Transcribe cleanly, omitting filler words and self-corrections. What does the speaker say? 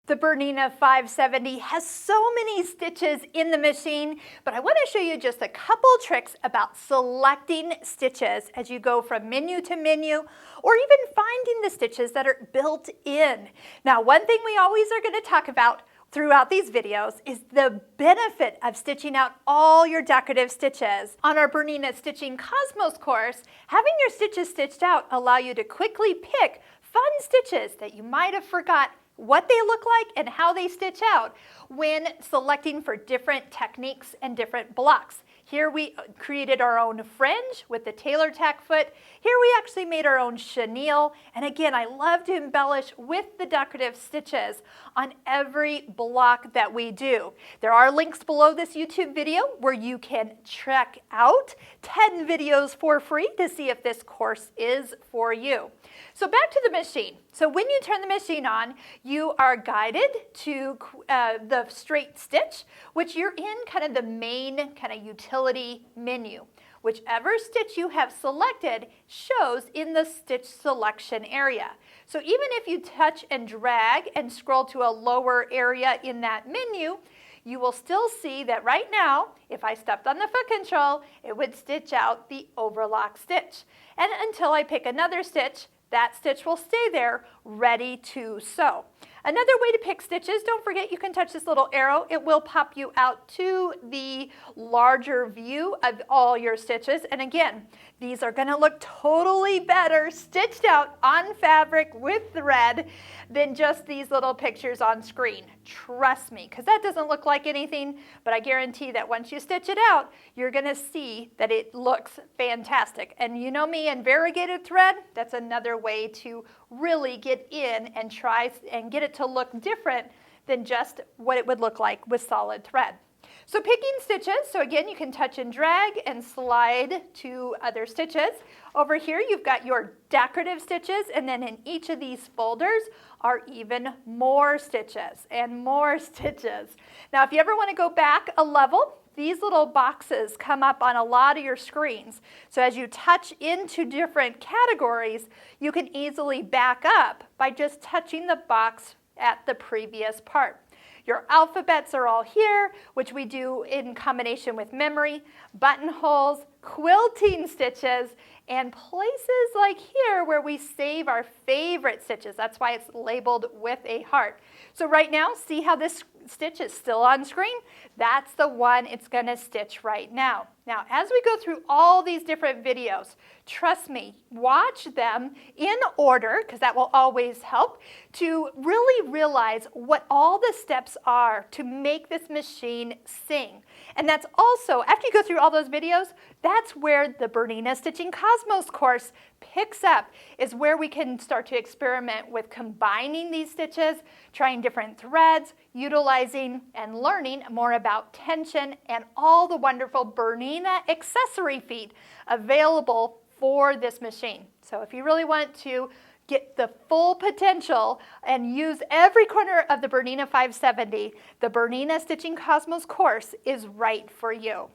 The BERNINA 570 has so many stitches in the machine, but I want to show you just a couple tricks about selecting stitches as you go from menu to menu, or even finding the stitches that are built in. Now, one thing we always are going to talk about throughout these videos is the benefit of stitching out all your decorative stitches. On our BERNINA Stitching Cosmos course, having your stitches stitched out allow you to quickly pick fun stitches that you might have forgot what they look like and how they stitch out when selecting for different techniques and different blocks. Here we created our own fringe with the tailor tack foot. Here we actually made our own chenille. And again, I love to embellish with the decorative stitches on every block that we do. There are links below this YouTube video where you can check out 10 videos for free to see if this course is for you. So back to the machine. So when you turn the machine on, you are guided to the straight stitch, which you're in kind of the main kind of utility menu. Whichever stitch you have selected shows in the stitch selection area. So even if you touch and drag and scroll to a lower area in that menu, you will still see that right now, if I stepped on the foot control, it would stitch out the overlock stitch. And until I pick another stitch, that stitch will stay there ready to sew. Another way to pick stitches, don't forget you can touch this little arrow. It will pop you out to the larger view of all your stitches. And again, these are going to look totally better stitched out on fabric with thread than just these little pictures on screen. Trust me, because that doesn't look like anything, but I guarantee that once you stitch it out, you're going to see that it looks fantastic. And you know me and variegated thread, that's another way to really get in and try and get it to look different than just what it would look like with solid thread. So picking stitches, so again you can touch and drag and slide to other stitches. Over here you've got your decorative stitches, and then in each of these folders are even more stitches and more stitches. Now if you ever want to go back a level, these little boxes come up on a lot of your screens. So as you touch into different categories, you can easily back up by just touching the box at the previous part. Your alphabets are all here, which we do in combination with memory, buttonholes, quilting stitches, and places like here where we save our favorite stitches. That's why it's labeled with a heart. So right now, see how this stitch is still on screen? That's the one it's going to stitch right now. Now, as we go through all these different videos, trust me, watch them in order, because that will always help, to really realize what all the steps are to make this machine sing. And that's also, after you go through all those videos, that's where the BERNINA Stitching Cosmos course picks up, is where we can start to experiment with combining these stitches, trying different threads, utilizing and learning more about tension and all the wonderful BERNINA accessory feet available for this machine. So if you really want to get the full potential and use every corner of the BERNINA 570, the BERNINA Stitching Cosmos course is right for you.